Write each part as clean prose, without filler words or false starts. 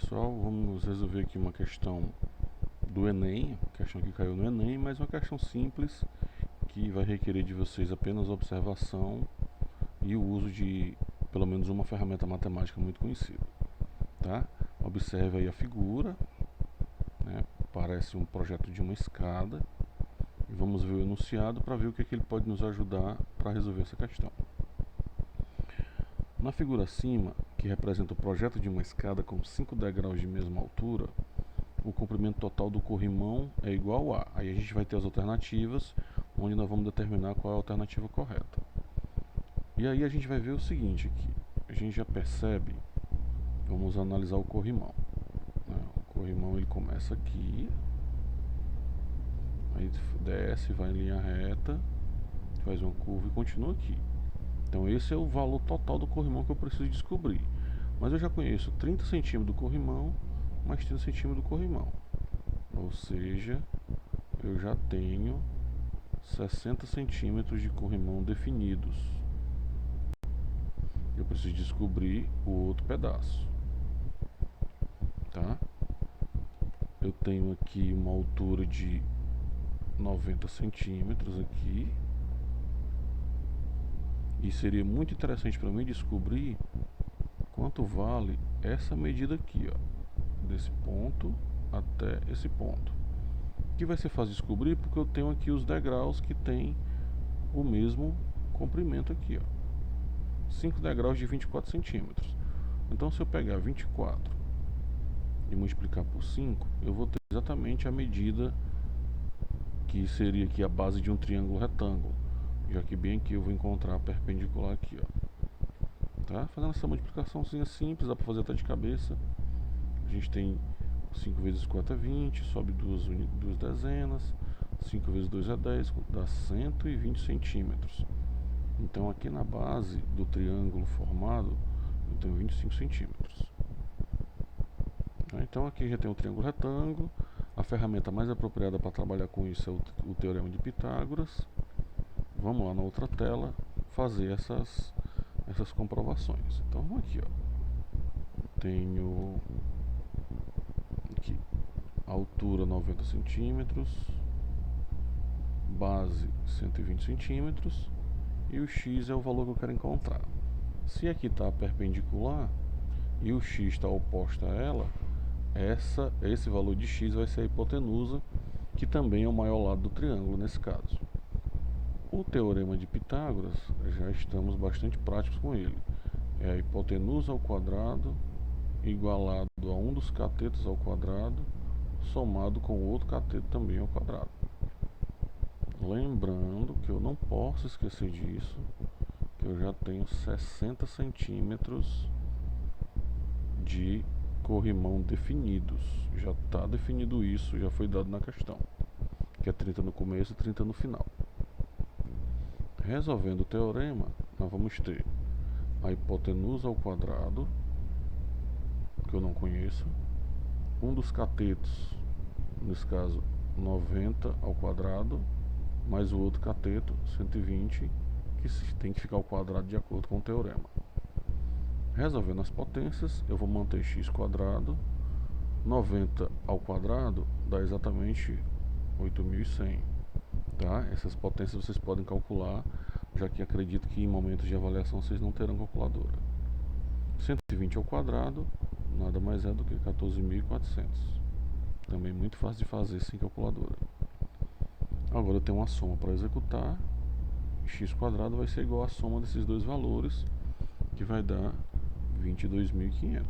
pessoal, vamos resolver aqui uma questão do Enem, questão que caiu no Enem, mas uma questão simples que vai requerer de vocês apenas observação e o uso de pelo menos uma ferramenta matemática muito conhecida, tá? Observe aí a figura, né? Parece um projeto de uma escada e vamos ver o enunciado para ver o que ele pode nos ajudar para resolver essa questão. Na figura acima, que representa o projeto de uma escada com 5 degraus de mesma altura, o comprimento total do corrimão é igual a... Aí a gente vai ter as alternativas, onde nós vamos determinar qual é a alternativa correta. E aí a gente vai ver o seguinte aqui. A gente já percebe, vamos analisar o corrimão, né? O corrimão ele começa aqui, aí desce, vai em linha reta, faz uma curva e continua aqui. Então esse é o valor total do corrimão que eu preciso descobrir. Mas eu já conheço 30 centímetros do corrimão, mais 30 centímetros do corrimão. Ou seja, eu já tenho 60 centímetros de corrimão definidos. Eu preciso descobrir o outro pedaço. Tá? Eu tenho aqui uma altura de 90 centímetros aqui. E seria muito interessante para mim descobrir quanto vale essa medida aqui, ó, desse ponto até esse ponto. Que vai ser fácil descobrir porque eu tenho aqui os degraus que tem o mesmo comprimento aqui, ó. 5 degraus de 24 centímetros. Então se eu pegar 24 e multiplicar por 5, eu vou ter exatamente a medida que seria aqui a base de um triângulo retângulo. Já que bem aqui eu vou encontrar a perpendicular aqui, ó. Tá? Fazendo essa multiplicaçãozinha simples, dá para fazer até de cabeça. A gente tem 5 vezes 4 é 20, sobe duas dezenas, 5 vezes 2 é 10, dá 120 centímetros. Então aqui na base do triângulo formado, eu tenho 25 centímetros. Então aqui já tem o triângulo retângulo. A ferramenta mais apropriada para trabalhar com isso é o Teorema de Pitágoras. Vamos lá na outra tela fazer essas comprovações. Então vamos aqui, ó. Tenho aqui altura 90 centímetros, base 120 centímetros e o x é o valor que eu quero encontrar. Se aqui está perpendicular e o x está oposto a ela, esse valor de x vai ser a hipotenusa, que também é o maior lado do triângulo nesse caso. O Teorema de Pitágoras, já estamos bastante práticos com ele. É a hipotenusa ao quadrado igualado a um dos catetos ao quadrado, somado com o outro cateto também ao quadrado. Lembrando que eu não posso esquecer disso, que eu já tenho 60 centímetros de corrimão definidos. Já está definido isso, já foi dado na questão, que é 30 no começo e 30 no final. Resolvendo o teorema, nós vamos ter a hipotenusa ao quadrado, que eu não conheço, um dos catetos, nesse caso 90 ao quadrado, mais o outro cateto, 120, que tem que ficar ao quadrado de acordo com o teorema. Resolvendo as potências, eu vou manter x quadrado, 90 ao quadrado dá exatamente 8.100. Tá? Essas potências vocês podem calcular, já que acredito que em momentos de avaliação vocês não terão calculadora. 120 ao quadrado nada mais é do que 14.400. Também muito fácil de fazer sem calculadora. Agora eu tenho uma soma para executar. X quadrado vai ser igual à soma desses dois valores, que vai dar 22.500.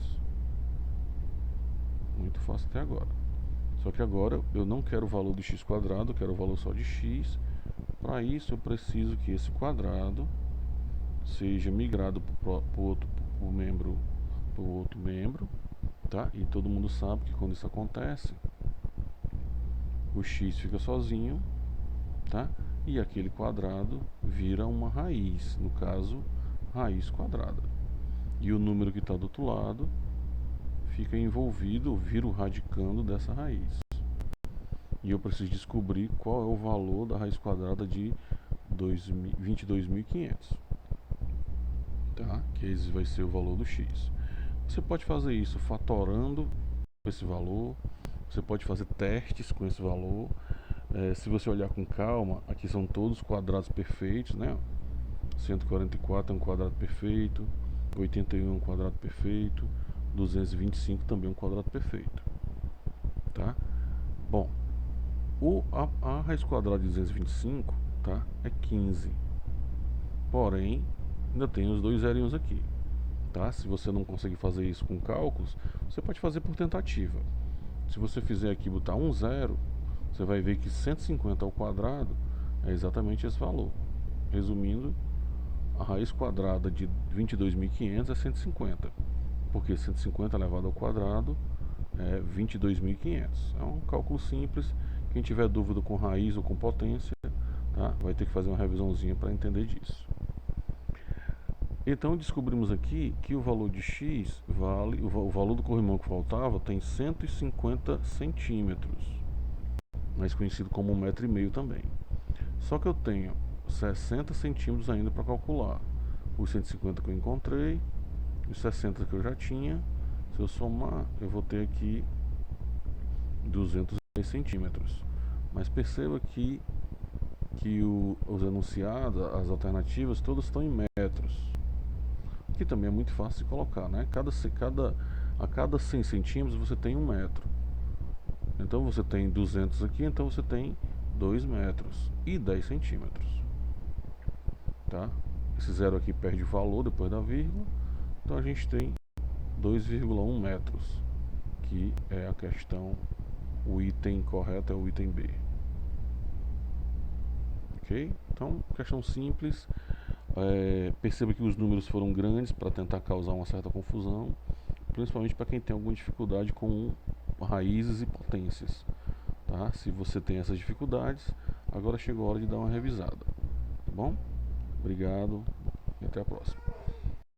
Muito fácil até agora. Só que agora eu não quero o valor de x quadrado, eu quero o valor só de x. Para isso eu preciso que esse quadrado seja migrado para o outro membro, tá? E todo mundo sabe que quando isso acontece, o x fica sozinho, tá? E aquele quadrado vira uma raiz, no caso, raiz quadrada. E o número que está do outro lado fica envolvido, vira o radicando dessa raiz. E eu preciso descobrir qual é o valor da raiz quadrada de 22.500. Tá? Que esse vai ser o valor do x. Você pode fazer isso fatorando esse valor, você pode fazer testes com esse valor. Se você olhar com calma, aqui são todos quadrados perfeitos, né? 144 é um quadrado perfeito, 81 é um quadrado perfeito, 225 também é um quadrado perfeito, tá? Bom, a raiz quadrada de 225, tá, é 15. Porém, ainda tem os dois zerinhos aqui, tá? Se você não conseguir fazer isso com cálculos, você pode fazer por tentativa. Se você fizer aqui botar um zero, você vai ver que 150 ao quadrado é exatamente esse valor. Resumindo, a raiz quadrada de 22.500 é 150, porque 150 elevado ao quadrado é 22.500. É um cálculo simples. Quem tiver dúvida com raiz ou com potência, tá, vai ter que fazer uma revisãozinha para entender disso. Então descobrimos aqui que o valor de x vale, o valor do corrimão que faltava tem 150 centímetros, mais conhecido como 1,5 m também. Só que eu tenho 60 centímetros ainda para calcular. Os 150 que eu encontrei, os 60 que eu já tinha, se eu somar, eu vou ter aqui 210 centímetros. Mas perceba que os enunciados, as alternativas, todas estão em metros, que também é muito fácil de colocar, né? A cada 100 centímetros você tem 1 metro. Então você tem 200 aqui, então você tem 2 metros e 10 centímetros, tá? Esse zero aqui perde o valor depois da vírgula, então a gente tem 2,1 metros, que é a questão, o item correto é o item B. Ok? Então, questão simples. Perceba que os números foram grandes para tentar causar uma certa confusão, principalmente para quem tem alguma dificuldade com raízes e potências, tá? Se você tem essas dificuldades, agora chegou a hora de dar uma revisada, tá bom? Obrigado e até a próxima.